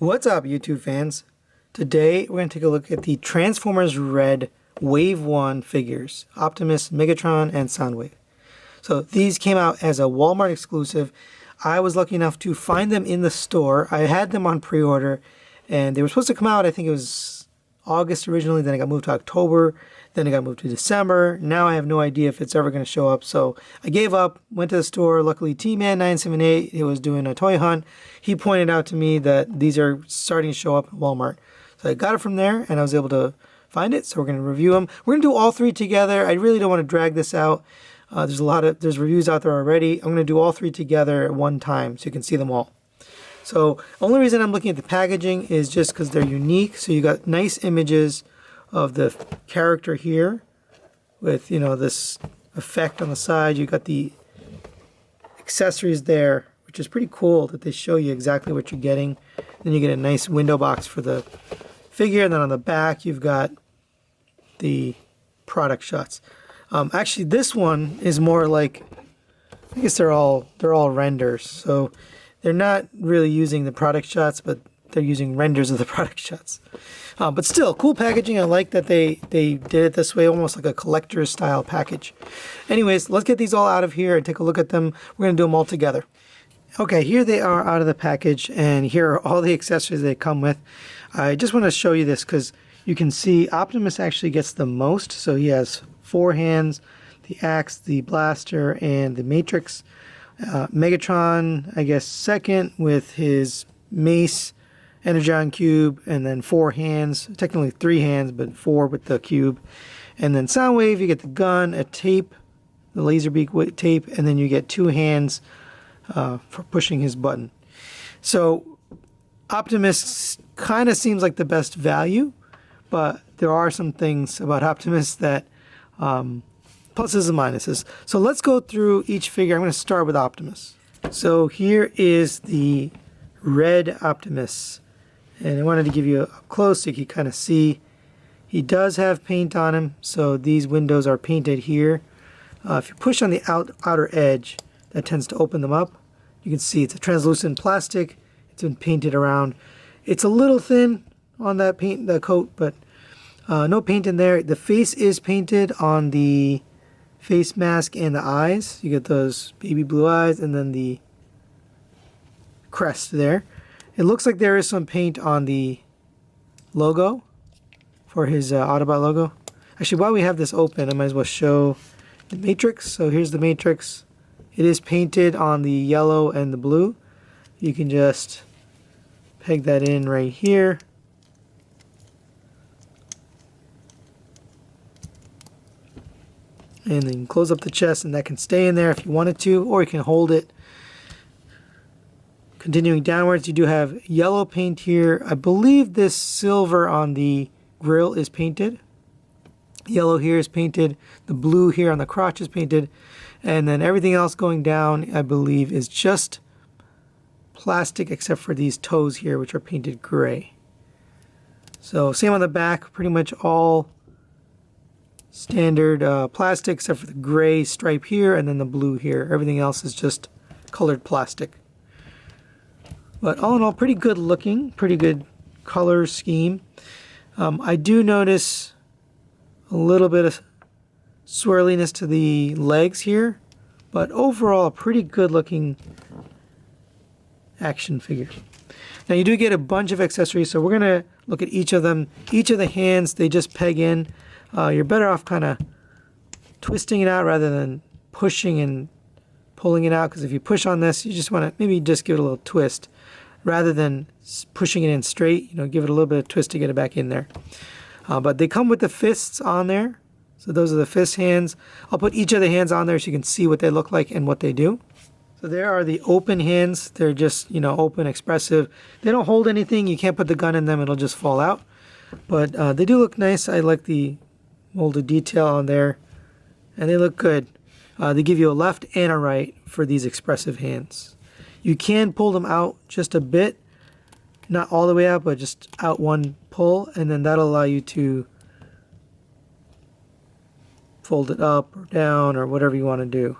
What's up, YouTube fans? Today we're going to take a look at the Transformers R.E.D. Wave 1 figures, Optimus, Megatron, and Soundwave. So these came out as a Walmart exclusive. I was lucky enough to find them in the store. I had them on pre-order, and they were supposed to come out, I think it was August originally, then it got moved to October, then it got moved to December. Now I have no idea if it's ever going to show up, so I gave up, went to the store. Luckily, T-Man978, he was doing a toy hunt. He pointed out to me that these are starting to show up at Walmart. So I got it from there, and I was able to find it, so we're going to review them. We're going to do all three together. I really don't want to drag this out. There's reviews out there already. I'm going to do all three together at one time so you can see them all. So only reason I'm looking at the packaging is just because they're unique. So you got nice images of the character here with, you know, this effect on the side. You got the accessories there, which is pretty cool that they show you exactly what you're getting. Then you get a nice window box for the figure, and then on the back you've got the product shots. Actually, this one is more like, I guess they're all renders. So they're not really using the product shots, but they're using renders of the product shots. But still, cool packaging. I like that they did it this way, almost like a collector's style package. Anyways, let's get these all out of here and take a look at them. We're going to do them all together. Okay, here they are out of the package, and here are all the accessories they come with. I just want to show you this because you can see Optimus actually gets the most. So he has 4 hands, the axe, the blaster, and the matrix. Megatron, I guess, second with his mace, Energon cube, and then 4 hands. Technically 3 hands, but 4 with the cube. And then Soundwave, you get the gun, a tape, the laser beak tape, and then you get 2 hands for pushing his button. So Optimus kind of seems like the best value, but there are some things about Optimus that pluses and minuses. So let's go through each figure. I'm going to start with Optimus. So here is the R.E.D. Optimus, and I wanted to give you up close so you can kind of see. He does have paint on him, so these windows are painted here. If you push on the outer edge, that tends to open them up. You can see it's a translucent plastic. It's been painted around. It's a little thin on that paint, the coat, but no paint in there. The face is painted on the face mask and the eyes. You get those baby blue eyes, and then the crest there. It looks like there is some paint on the logo for his Autobot logo. Actually, while we have this open, I might as well show the matrix. So here's the matrix. It is painted on the yellow and the blue. You can just peg that in right here. And then close up the chest, and that can stay in there if you wanted to, or you can hold it. Continuing downwards, you do have yellow paint here. I believe this silver on the grill is painted. Yellow here is painted. The blue here on the crotch is painted. And then everything else going down, I believe, is just plastic except for these toes here, which are painted gray. So same on the back, pretty much all standard plastic except for the gray stripe here and then the blue here. Everything else is just colored plastic. But all in all, pretty good looking, pretty good color scheme. I do notice a little bit of swirliness to the legs here, but overall a pretty good looking action figure. Now you do get a bunch of accessories, so we're going to look at each of them. Each of the hands, they just peg in. You're better off kind of twisting it out rather than pushing and pulling it out, because if you push on this, you just want to maybe just give it a little twist rather than pushing it in straight. You know, give it a little bit of twist to get it back in there. But they come with the fists on there. So those are the fist hands. I'll put each of the hands on there so you can see what they look like and what they do. So there are the open hands. They're just, you know, open, expressive. They don't hold anything. You can't put the gun in them. It'll just fall out. But they do look nice. I like the molded detail on there. And they look good. They give you a left and a right for these expressive hands. You can pull them out just a bit. Not all the way out, but just out one pull. And then that'll allow you to fold it up or down or whatever you want to do.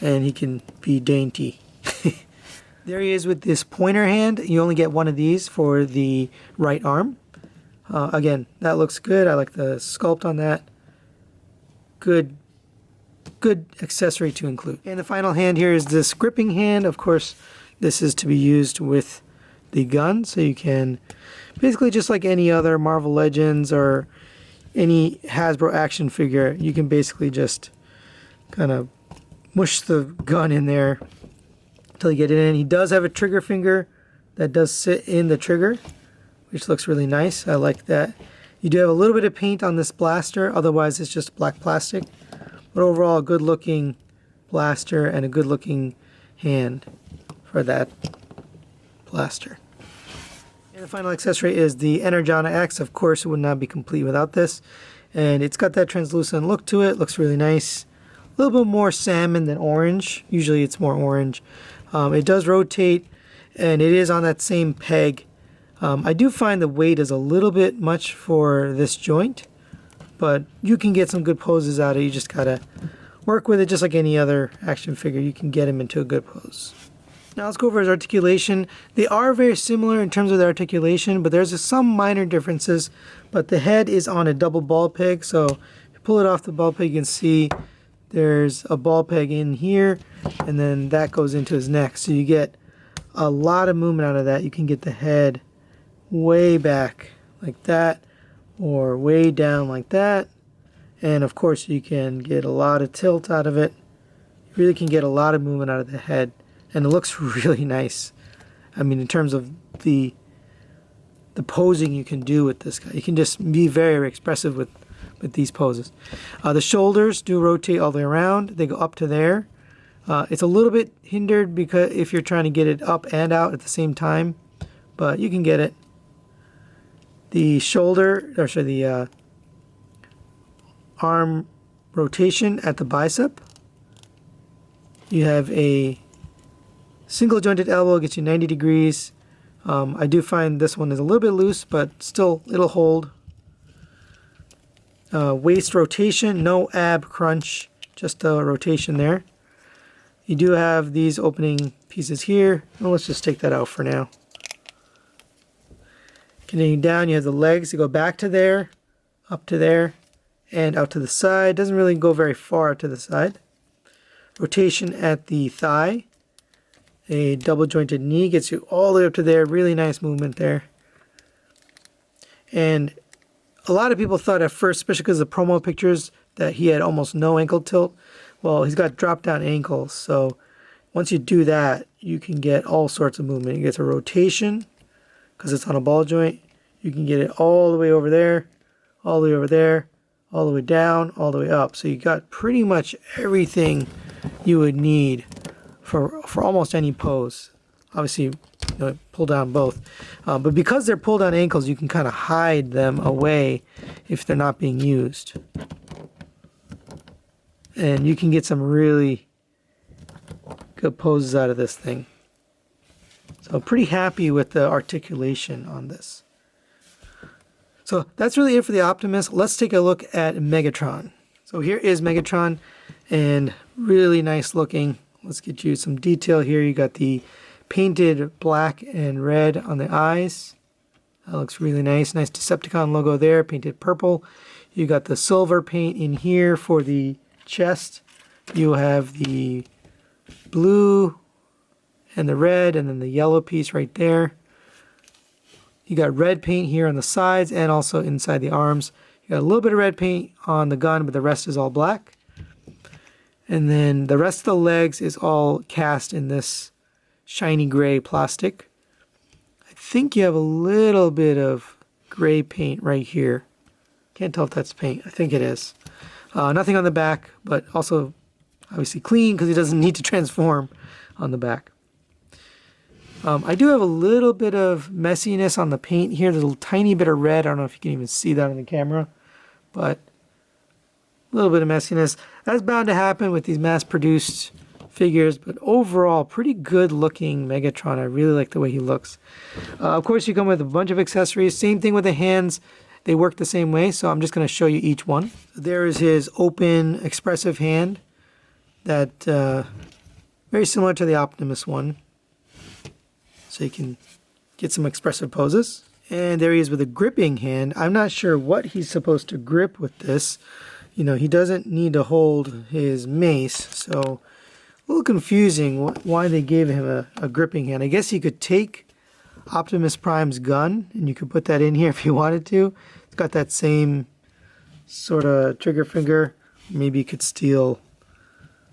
And he can be dainty. There he is with this pointer hand. You only get one of these for the right arm. Again, that looks good. I like the sculpt on that. Good accessory to include. And the final hand here is this gripping hand. Of course, this is to be used with the gun, so you can basically, just like any other Marvel Legends or any Hasbro action figure, you can basically just kind of mush the gun in there until you get it in. He does have a trigger finger that does sit in the trigger, which looks really nice. I like that. You do have a little bit of paint on this blaster, otherwise it's just black plastic. But overall, a good looking blaster and a good looking hand for that blaster. And the final accessory is the Energon X. Of course, it would not be complete without this. And it's got that translucent look to it. Looks really nice. A little bit more salmon than orange. Usually it's more orange. It does rotate, and it is on that same peg. I do find the weight is a little bit much for this joint, but you can get some good poses out of it. You just gotta work with it just like any other action figure. You can get him into a good pose. Now let's go over his articulation. They are very similar in terms of their articulation, but there's some minor differences. But the head is on a double ball peg, so if you pull it off the ball peg, you can see there's a ball peg in here, and then that goes into his neck. So you get a lot of movement out of that. You can get the head way back like that, or way down like that. And of course you can get a lot of tilt out of it. You really can get a lot of movement out of the head. And it looks really nice. I mean, in terms of the posing you can do with this guy. You can just be very expressive with these poses. The shoulders do rotate all the way around. They go up to there. It's a little bit hindered because if you're trying to get it up and out at the same time. But you can get it. The the arm rotation at the bicep. You have a single jointed elbow, gets you 90 degrees. I do find this one is a little bit loose, but still it'll hold. Waist rotation, no ab crunch, just a rotation there. You do have these opening pieces here. Well, let's just take that out for now. Continuing down, you have the legs. They go back to there, up to there, and out to the side. Doesn't really go very far to the side. Rotation at the thigh. A double jointed knee gets you all the way up to there. Really nice movement there. And a lot of people thought at first, especially because of the promo pictures, that he had almost no ankle tilt. Well, he's got drop down ankles. So once you do that, you can get all sorts of movement. You get a rotation because it's on a ball joint. You can get it all the way over there, all the way over there, all the way down, all the way up. So you got pretty much everything you would need for almost any pose. Obviously, pull down both. But because they're pull down ankles, you can kind of hide them away if they're not being used. And you can get some really good poses out of this thing. So pretty happy with the articulation on this. So that's really it for the Optimus. Let's take a look at Megatron. So here is Megatron, and really nice looking. Let's get you some detail here. You got the painted black and red on the eyes. That looks really nice. Nice Decepticon logo there, painted purple. You got the silver paint in here for the chest. You have the blue and the red, and then the yellow piece right there. You got red paint here on the sides and also inside the arms. You got a little bit of red paint on the gun, but the rest is all black. And then the rest of the legs is all cast in this shiny gray plastic. I think you have a little bit of gray paint right here. Can't tell if that's paint. I think it is. Nothing on the back, but also obviously clean because he doesn't need to transform on the back. I do have a little bit of messiness on the paint here. There's a tiny bit of red. I don't know if you can even see that on the camera, but a little bit of messiness. That's bound to happen with these mass-produced figures, but overall, pretty good-looking Megatron. I really like the way he looks. Of course, you come with a bunch of accessories. Same thing with the hands. They work the same way, so I'm just going to show you each one. There is his open, expressive hand. That very similar to the Optimus one. so you can get some expressive poses. And there he is with a gripping hand. I'm not sure what he's supposed to grip with this. You know, he doesn't need to hold his mace, so a little confusing why they gave him a gripping hand. I guess he could take Optimus Prime's gun, and you could put that in here if you wanted to. It's got that same sort of trigger finger. Maybe you could steal...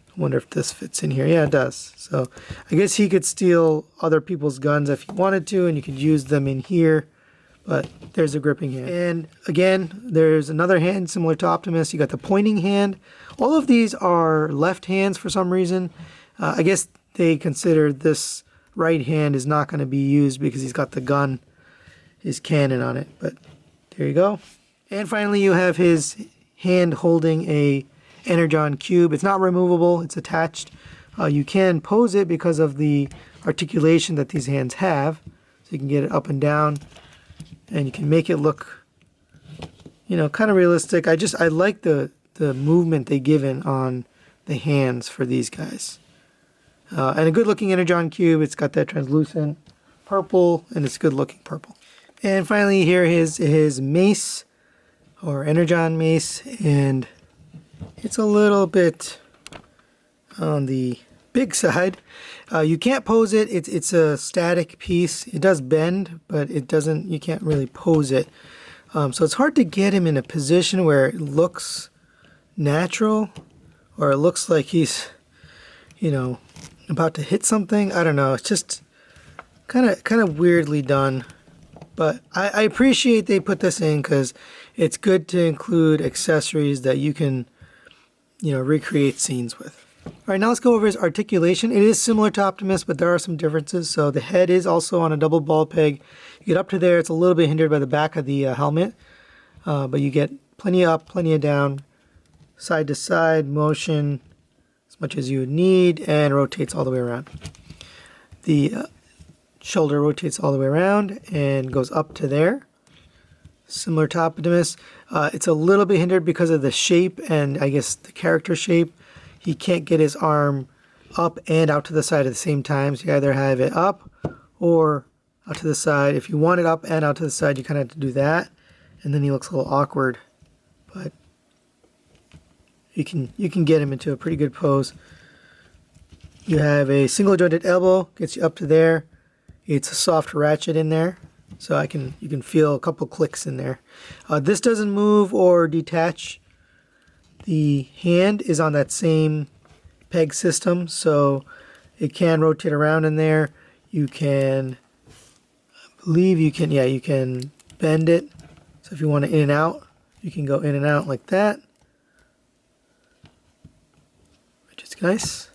I wonder if this fits in here. Yeah, it does. So I guess he could steal other people's guns if he wanted to, and you could use them in here. But there's a gripping hand. And again, there's another hand similar to Optimus. You got the pointing hand. All of these are left hands for some reason. I guess they consider this right hand is not going to be used because he's got the gun, his cannon on it. But there you go. And finally, you have his hand holding a Energon cube. It's not removable, it's attached. You can pose it because of the articulation that these hands have. So you can get it up and down, and you can make it look, you know, kind of realistic. I like the movement they given on the hands for these guys. And a good looking Energon cube. It's got that translucent purple, and it's good looking purple. And finally here is his mace, or Energon mace, and it's a little bit on the big side. You can't pose it. It's a static piece. It does bend, but it doesn't. You can't really pose it. So it's hard to get him in a position where it looks natural, or it looks like he's, you know, about to hit something. I don't know. It's just kind of weirdly done. But I appreciate they put this in because it's good to include accessories that you can, you know, recreate scenes with. All right, now let's go over his articulation. It is similar to Optimus, but there are some differences. So the head is also on a double ball peg. You get up to there, it's a little bit hindered by the back of the helmet, but you get plenty up, plenty of down, side to side motion as much as you would need, and rotates all the way around. The shoulder rotates all the way around and goes up to there. Similar to Optimus. It's a little bit hindered because of the shape and I guess the character shape. He can't get his arm up and out to the side at the same time. So you either have it up or out to the side. If you want it up and out to the side, you kind of have to do that. And then he looks a little awkward. But you can get him into a pretty good pose. You have a single jointed elbow, gets you up to there. It's a soft ratchet in there. So you can feel a couple clicks in there. This doesn't move or detach. The hand is on that same peg system, so it can rotate around in there. You can, I believe you can bend it. So if you want to in and out, you can go in and out like that, which is nice.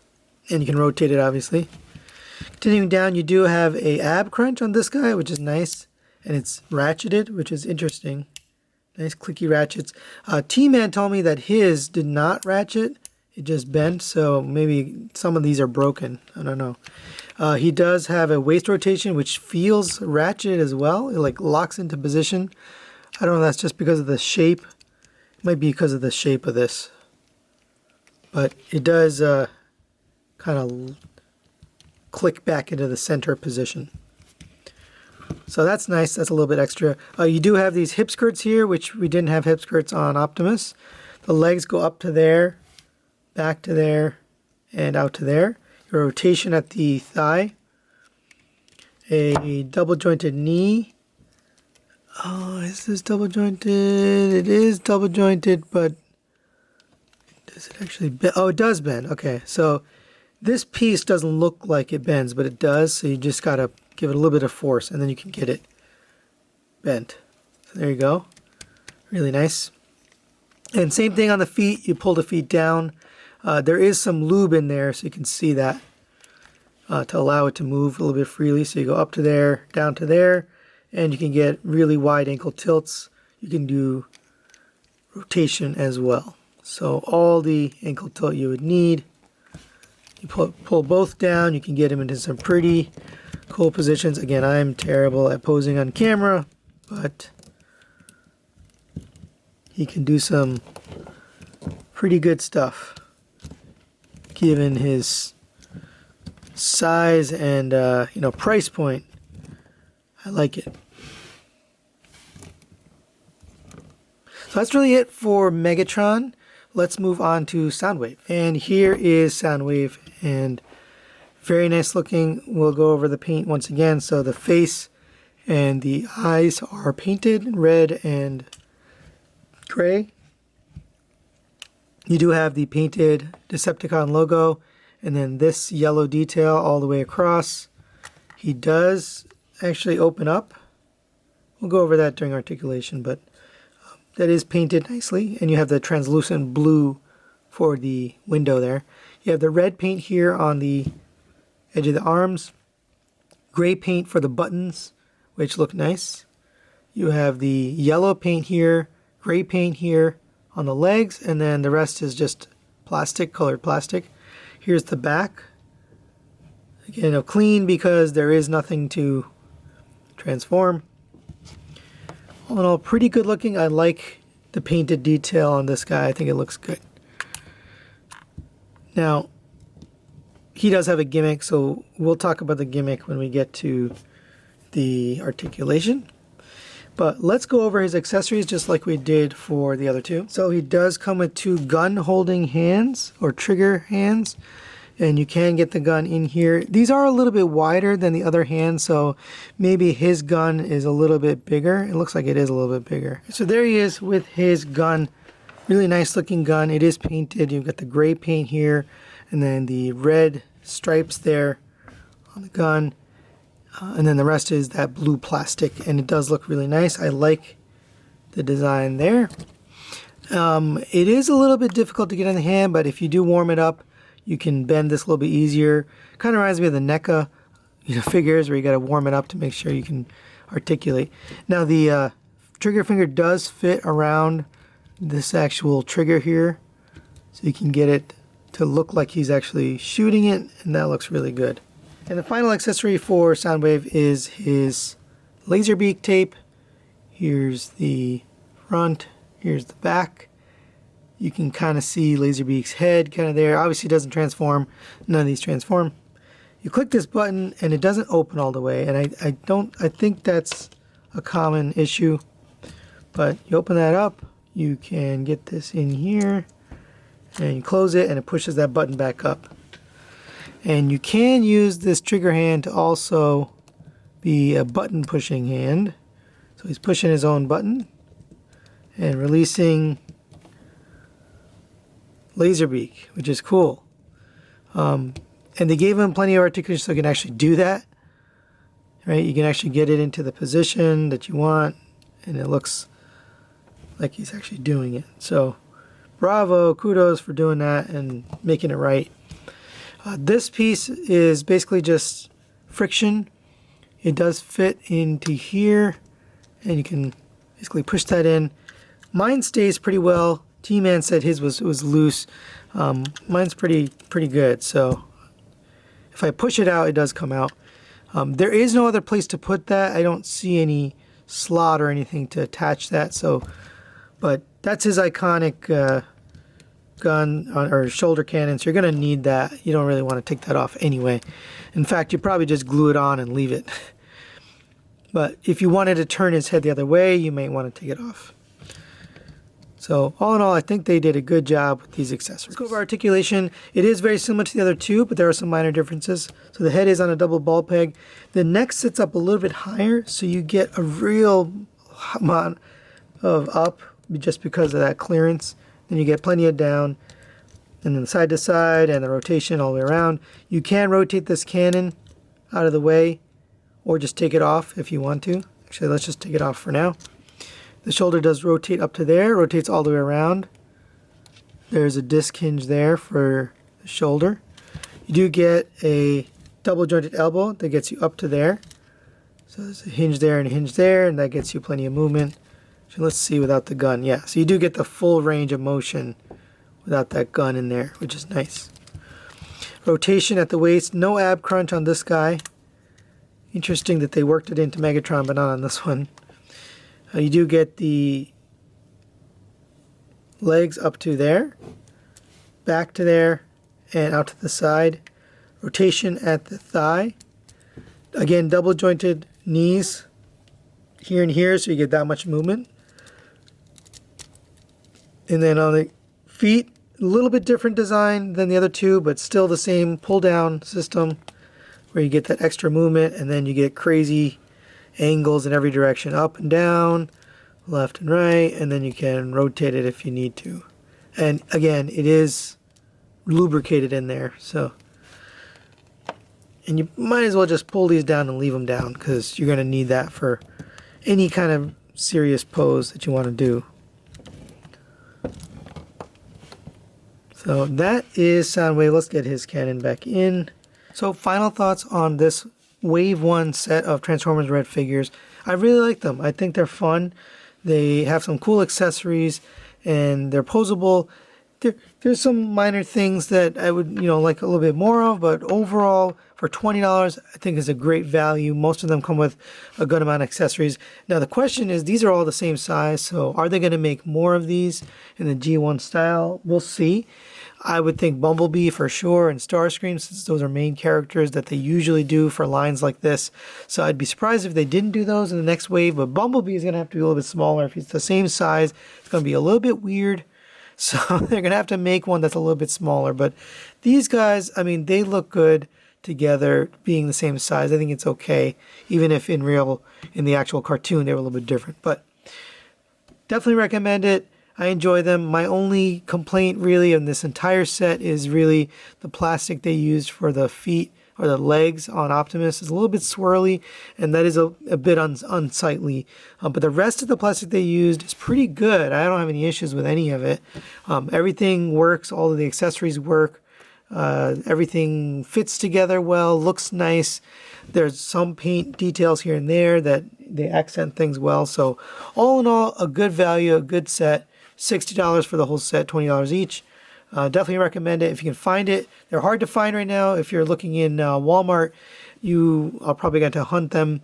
And you can rotate it, obviously. Continuing down, you do have a ab crunch on this guy, which is nice. And it's ratcheted, which is interesting. Nice clicky ratchets. T-Man told me that his did not ratchet. It just bent, so maybe some of these are broken. I don't know. He does have a waist rotation, which feels ratchet as well. It like locks into position. I don't know if that's just because of the shape. It might be because of the shape of this. But it does kind of click back into the center position. So that's nice. That's a little bit extra. You do have these hip skirts here, which we didn't have hip skirts on Optimus. The legs go up to there, back to there, and out to there. Your rotation at the thigh. A double jointed knee. Oh, is this double jointed? It is double jointed, but does it actually bend? Oh, it does bend. Okay, so this piece doesn't look like it bends, but it does. So you just gotta give it a little bit of force, and then you can get it bent. So there you go. Really nice. And same thing on the feet. You pull the feet down. There is some lube in there, so you can see that to allow it to move a little bit freely. So you go up to there, down to there, and you can get really wide ankle tilts. You can do rotation as well. So all the ankle tilt you would need. You pull both down. You can get them into some pretty cool positions. Again, I'm terrible at posing on camera, but he can do some pretty good stuff given his size and price point. I like it. So that's really it for Megatron. Let's move on to Soundwave. And here is Soundwave, and very nice looking. We'll go over the paint once again. So the face and the eyes are painted red and gray. You do have the painted Decepticon logo, and then this yellow detail all the way across. He does actually open up. We'll go over that during articulation, but that is painted nicely. And you have the translucent blue for the window there. You have the red paint here on the edge of the arms. Gray paint for the buttons, which look nice. You have the yellow paint here, gray paint here on the legs, and then the rest is just plastic, colored plastic. Here's the back. Again, clean because there is nothing to transform. All in all, pretty good looking. I like the painted detail on this guy. I think it looks good. Now, he does have a gimmick, so we'll talk about the gimmick when we get to the articulation. But let's go over his accessories just like we did for the other two. So he does come with two gun holding hands, or trigger hands, and you can get the gun in here. These are a little bit wider than the other hand, so maybe his gun is a little bit bigger. It looks like it is a little bit bigger. So there he is with his gun. Really nice looking gun. It is painted. You've got the gray paint here, and then the red stripes there on the gun. And then the rest is that blue plastic, and it does look really nice. I like the design there. It is a little bit difficult to get in the hand, but if you do warm it up, you can bend this a little bit easier. Kind of reminds me of the NECA figures where you got to warm it up to make sure you can articulate. Now the trigger finger does fit around this actual trigger here, so you can get it to look like he's actually shooting it, and that looks really good. And the final accessory for Soundwave is his laser beak tape. Here's the front, here's the back. You can kind of see Laserbeak's head kind of there. Obviously it doesn't transform. None of these transform. You click this button and it doesn't open all the way, and I think that's a common issue. But you open that up, you can get this in here, and you close it and it pushes that button back up. And you can use this trigger hand to also be a button pushing hand. So he's pushing his own button and releasing Laserbeak, which is cool. And they gave him plenty of articulation so he can actually do that. Right? You can actually get it into the position that you want, and it looks like he's actually doing it. So bravo, kudos for doing that and making it right. This piece is basically just friction. It does fit into here, and you can basically push that in. Mine stays pretty well. T-Man said his was loose. Mine's pretty good, so if I push it out, it does come out. There is no other place to put that. I don't see any slot or anything to attach that, but that's his iconic gun or shoulder cannon, so you're going to need that. You don't really want to take that off anyway. In fact, you probably just glue it on and leave it. But if you wanted to turn his head the other way, you may want to take it off. So all in all, I think they did a good job with these accessories. Let's go over articulation. It is very similar to the other two, but there are some minor differences. So the head is on a double ball peg. The neck sits up a little bit higher, so you get a real amount of up just because of that clearance. Then you get plenty of down, and then side to side, and the rotation all the way around. You can rotate this cannon out of the way, or just take it off if you want to. Actually, let's just take it off for now. The shoulder does rotate up to there, rotates all the way around. There's a disc hinge there for the shoulder. You do get a double jointed elbow that gets you up to there. So there's a hinge there and a hinge there, and that gets you plenty of movement. So let's see without the gun. Yeah, so you do get the full range of motion without that gun in there, which is nice. Rotation at the waist, no ab crunch on this guy. Interesting that they worked it into Megatron, but not on this one. You do get the legs up to there, back to there, and out to the side. Rotation at the thigh. Again, double jointed knees here and here, so you get that much movement. And then on the feet, a little bit different design than the other two, but still the same pull down system where you get that extra movement, and then you get crazy angles in every direction, up and down, left and right, and then you can rotate it if you need to. And again, it is lubricated in there, so. And you might as well just pull these down and leave them down, because you're going to need that for any kind of serious pose that you want to do. So that is Soundwave. Let's get his cannon back in. So final thoughts on this Wave 1 set of Transformers Red figures. I really like them. I think they're fun. They have some cool accessories and they're posable. There's some minor things that I would, like a little bit more of, but overall, for $20, I think is a great value. Most of them come with a good amount of accessories. Now, the question is, these are all the same size, so are they going to make more of these in the G1 style? We'll see. I would think Bumblebee for sure, and Starscream, since those are main characters that they usually do for lines like this. So I'd be surprised if they didn't do those in the next wave, but Bumblebee is going to have to be a little bit smaller. If it's the same size, it's going to be a little bit weird. So they're going to have to make one that's a little bit smaller. But these guys, I mean, they look good together being the same size. I think it's okay, even if in the actual cartoon, they were a little bit different. But definitely recommend it. I enjoy them. My only complaint really in this entire set is really the plastic they used for the feet or the legs on Optimus is a little bit swirly, and that is a bit unsightly. But the rest of the plastic they used is pretty good. I don't have any issues with any of it. Everything works. All of the accessories work. Everything fits together well, looks nice. There's some paint details here and there that they accent things well. So all in all, a good value, a good set. $60 for the whole set, $20 each. Definitely recommend it if you can find it. They're hard to find right now. If you're looking in Walmart, you are probably going to hunt them.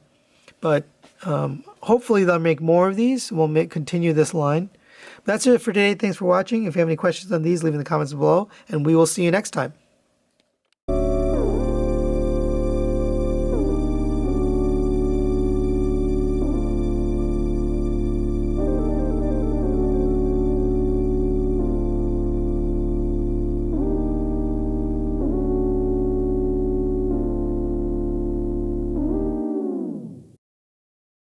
But hopefully they'll make more of these. We'll continue this line. That's it for today. Thanks for watching. If you have any questions on these, leave in the comments below, and we will see you next time.